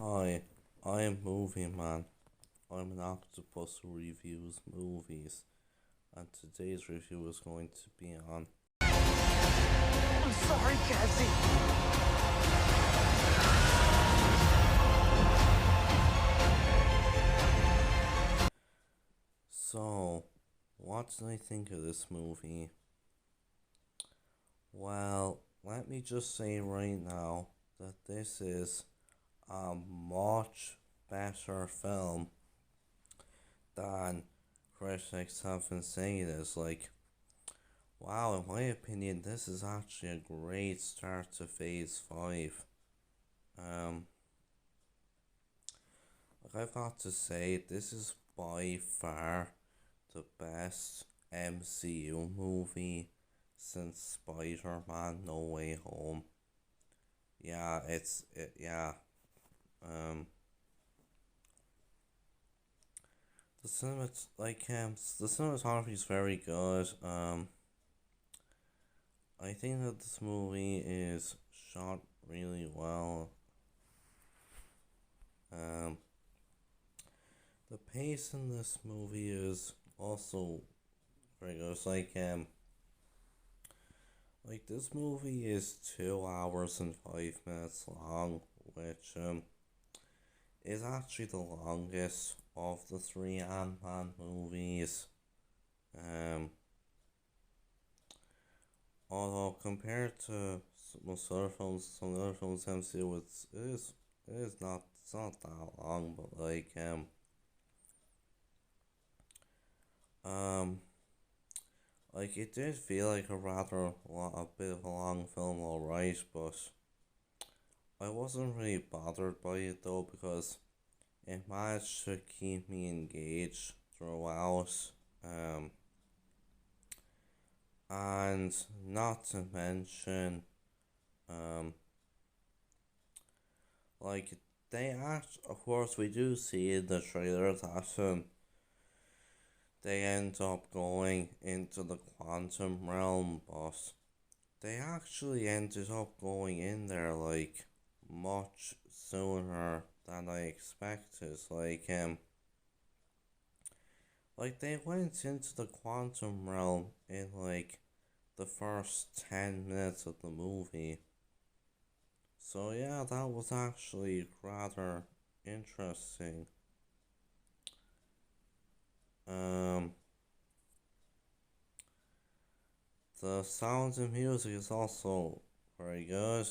Hi, I am Movie Man. I'm an octopus who reviews movies, and today's review is going to be on. I'm sorry, Cassie. So, what did I think of this movie? Well, let me just say right now that this is a much better film than critics have been saying it is. Wow, in my opinion, this is actually a great start to Phase 5. Um, I've got to say, this is by far the best MCU movie since Spider-Man No Way Home. Yeah, yeah. Um, the cinematography is very good. I think that this movie is shot really well. Um, the pace in this movie is also very good. Like this movie is 2 hours and 5 minutes long, which is actually the longest of the three Ant-Man movies. Um, Although compared to some other films MCU, it's not that long, but um, like it did feel like a bit of a long film, alright, but I wasn't really bothered by it though because it managed to keep me engaged throughout. Um, and not to mention, um, like of course, we do see in the trailer that they end up going into the quantum realm, but they actually ended up going in there like much sooner than I expected. Like they went into the quantum realm in like the first 10 minutes of the movie. So yeah, that was actually rather interesting. Um, the sounds and music is also very good.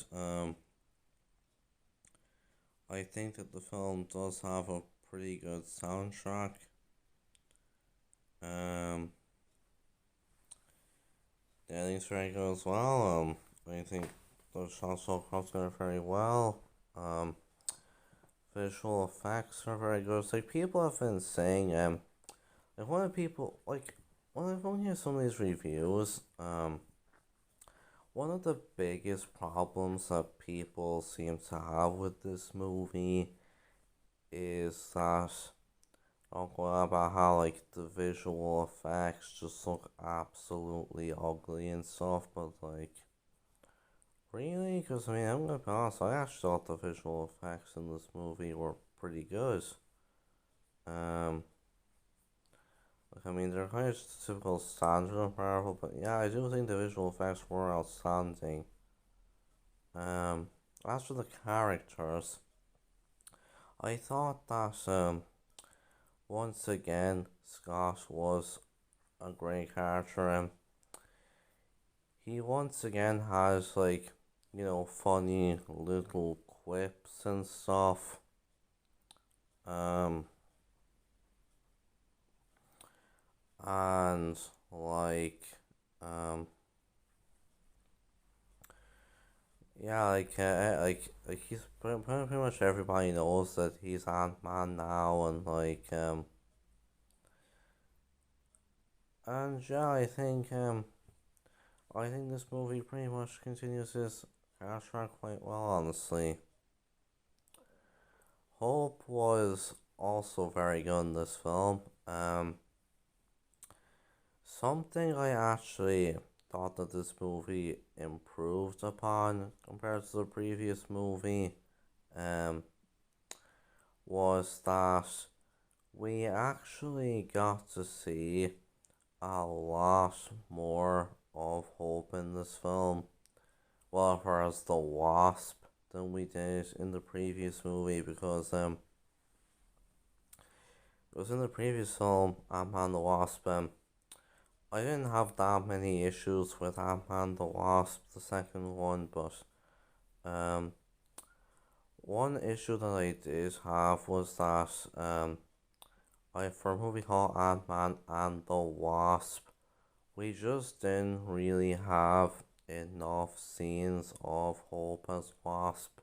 I think that the film does have a pretty good soundtrack. Um, the editing's very good as well. I think the shots all come together very well. Visual effects are very good. It's like people have been saying, like one of the people, like when I've been hearing some of these reviews, one of the biggest problems that people seem to have with this movie is that talking about how like the visual effects just look absolutely ugly and stuff, but like really, because I mean I'm gonna be honest, I actually thought the visual effects in this movie were pretty good. Um, like I mean they're kind of just typical standard of Marvel, but yeah, I do think the visual effects were outstanding. Um, as for the characters, I thought that once again Scott was a great character, and he once again has like funny little quips and stuff. Um, and like yeah, he's pretty much everybody knows that he's Ant Man now, and yeah, I think this movie pretty much continues his character arc quite well, honestly. Hope was also very good in this film. Something I actually thought that this movie improved upon compared to the previous movie, um, was that we actually got to see a lot more of Hope in this film. Well, for as the Wasp than we did in the previous movie, because in the previous film, Ant-Man the Wasp, I didn't have that many issues with Ant-Man the Wasp, the second one, but one issue that I did have was that for a movie called Ant-Man and the Wasp, we just didn't really have enough scenes of Hope as Wasp.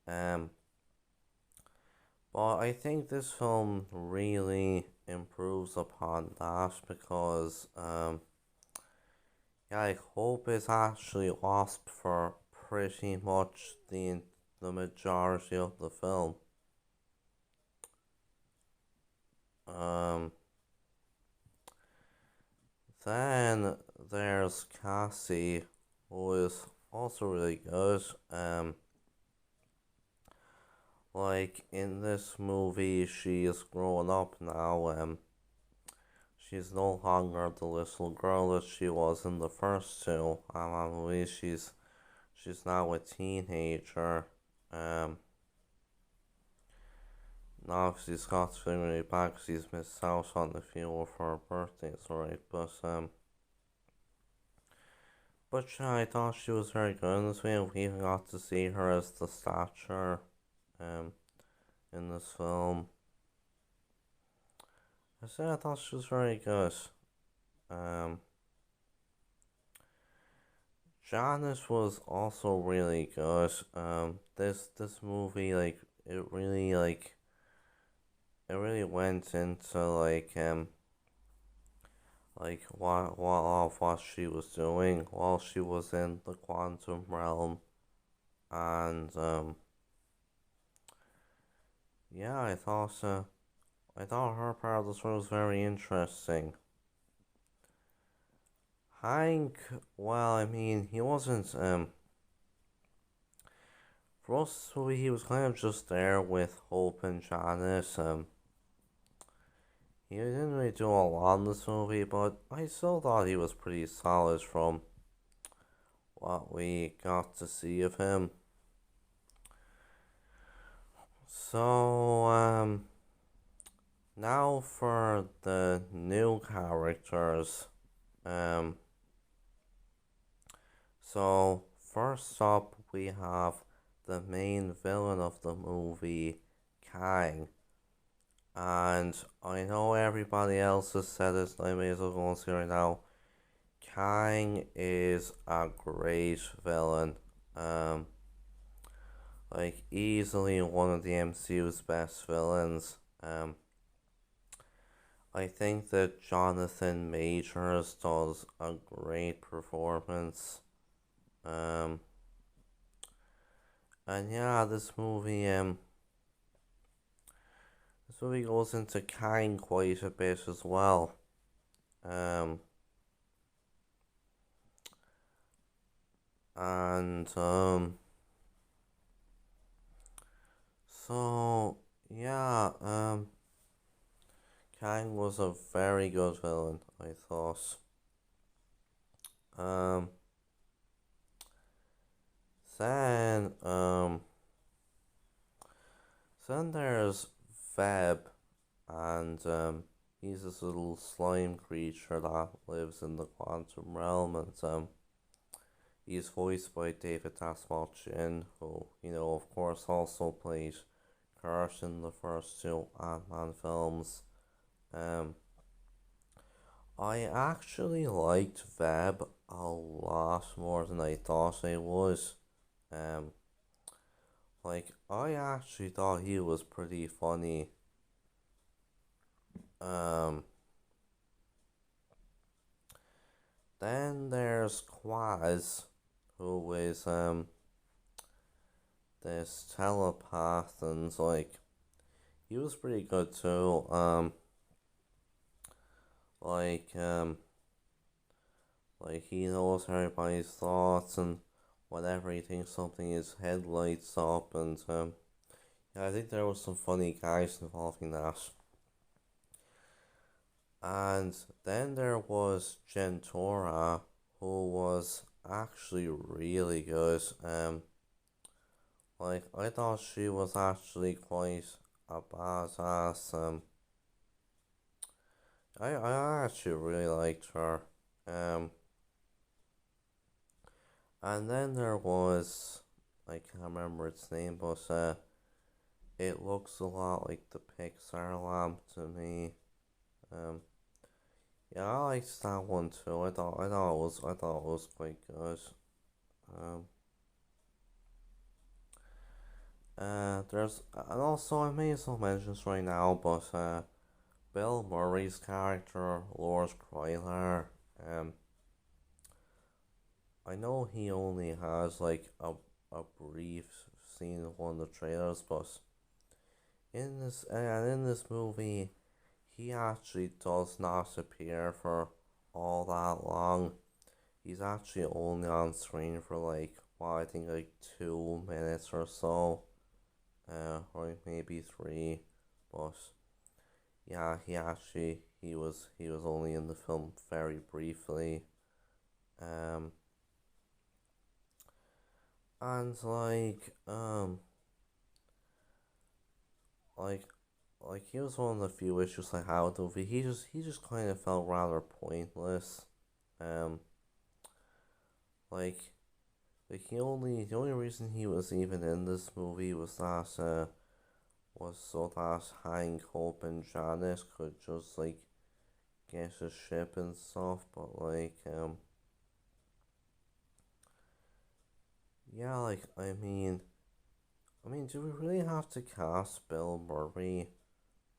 But I think this film really improves upon that because like Hope is actually Wasp for pretty much the majority of the film. Then there's Cassie, who is also really good. Like in this movie, she is growing up now. She's no longer the little girl that she was in the first two movies. She's now a teenager. Now she's got to bring me back. She's missed out on a few of her birthdays, right? But yeah, I thought she was very good in this film. We even got to see her as the Stature, in this film. I thought she was very good. Janice was also really good. This movie, like, it really went into what she was doing while she was in the quantum realm, and yeah, I thought her part of the story was very interesting. Hank, well, I mean, he wasn't for us, he was kind of just there with Hope and Janice. He didn't really do a lot in this movie, but I still thought he was pretty solid from what we got to see of him. So, now for the new characters. So first up we have the main villain of the movie, Kang. And I know everybody else has said it, I may as well go and say right now. Kang is a great villain. Like easily one of the MCU's best villains. I think that Jonathan Majors does a great performance. And yeah, this movie goes into Kang quite a bit as well. So yeah, Kang was a very good villain, I thought. Then then there's Feb, and he's this little slime creature that lives in the quantum realm, and he's voiced by David Dastmalchian, who, of course also played Kurt in the first two Ant-Man films. I actually liked Feb a lot more than I thought I would. I actually thought he was pretty funny. Then there's Quaz, who is this telepath, and he was pretty good too. He knows everybody's thoughts, and whenever he thinks something is, head lights up, and Yeah, I think there was some funny guys involving that. And then there was Gentora, who was actually really good. Like I thought she was actually quite a badass. I actually really liked her. Um, and then there was, I can't remember its name, but it looks a lot like the Pixar lamp to me. Um, yeah, I liked that one too. I thought it was quite good. Um, there's and also I made some mentions right now, but Bill Murray's character, Lord Krylar, um, I know he only has like a brief scene in one of the trailers, but in this movie, he actually does not appear for all that long. He's actually only on screen for like I think like 2 minutes or so, or maybe three, but yeah, he was only in the film very briefly, um, and like he was one of the few issues I had with the movie. He just kind of felt rather pointless. Um, like the only reason he was even in this movie was so that Hank, Hope, and Janice could just like get a ship and stuff. But yeah, like I mean, do we really have to cast Bill Murray?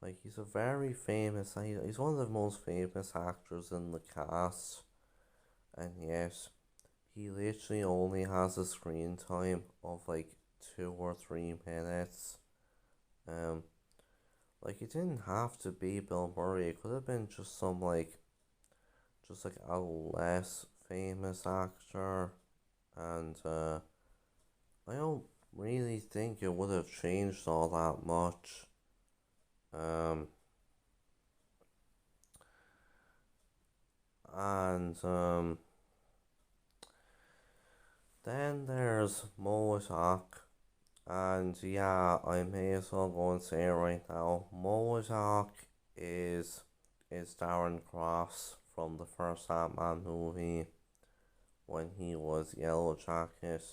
Like he's a very famous. He's one of the most famous actors in the cast, and yet he literally only has a screen time of like 2 or 3 minutes. Um, like it didn't have to be Bill Murray. It could have been just like a less famous actor, and I don't really think it would have changed all that much. Um, and then there's Moatok, and yeah, I may as well go and say it right now. Moatok is Darren Cross from the first Ant-Man movie when he was Yellow Jacket,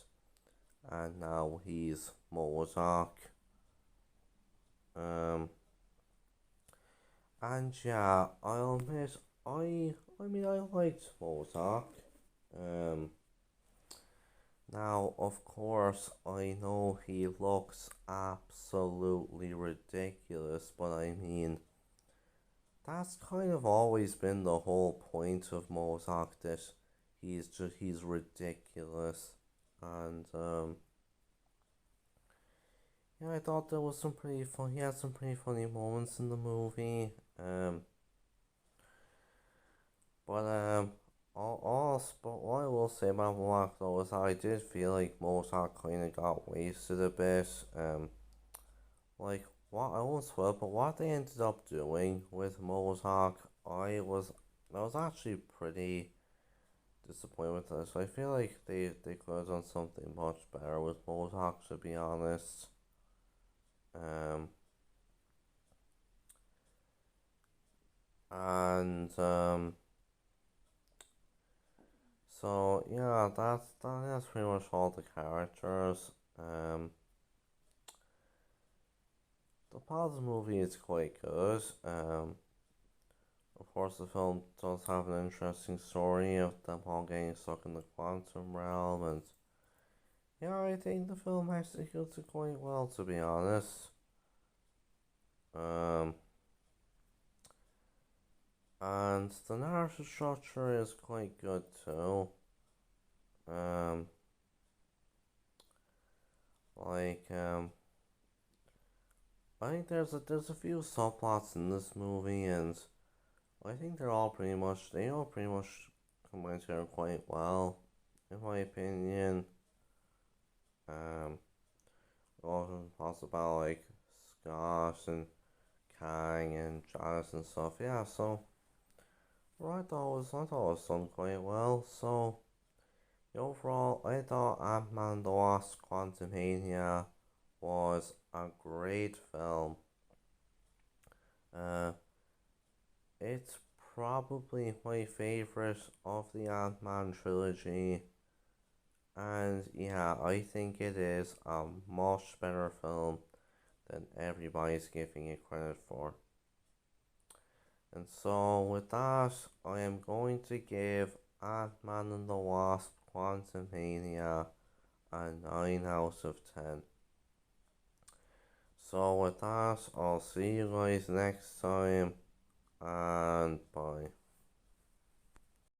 and now he's Moatok. Um, and yeah, I'll admit, I mean, I liked Moatok. Um, now, of course, I know he looks absolutely ridiculous, but I mean, that's kind of always been the whole point of Mozart, that he's ridiculous, and yeah, I thought there was some pretty fun. He had some pretty funny moments in the movie, but but what I will say about Mozart though is that I did feel like Mozart kind of got wasted a bit, like what I won't spoil, but what they ended up doing with Mozart, I was actually pretty disappointed with this. I feel like they could have done something much better with Mozart, to be honest. Um, and so yeah, that's pretty much all the characters. The plot of the movie is quite good. Of course, the film does have an interesting story of them all getting stuck in the quantum realm, and yeah, I think the film executes it quite well, to be honest. Um, and the narrative structure is quite good too. Um, like I think there's a few subplots in this movie, and I think they all pretty much combine together quite well, in my opinion. Um, Gordon was about like Scott and Kang and Janice and stuff. Yeah, so I thought it was done quite well. So overall, I thought Ant-Man and the Wasp: Quantumania was a great film. Uh, it's probably my favorite of the Ant-Man trilogy, and yeah, I think it is a much better film than everybody's giving it credit for. And so, with that, I am going to give Ant-Man and the Wasp: Quantumania a 9 out of 10. So, with that, I'll see you guys next time, and bye.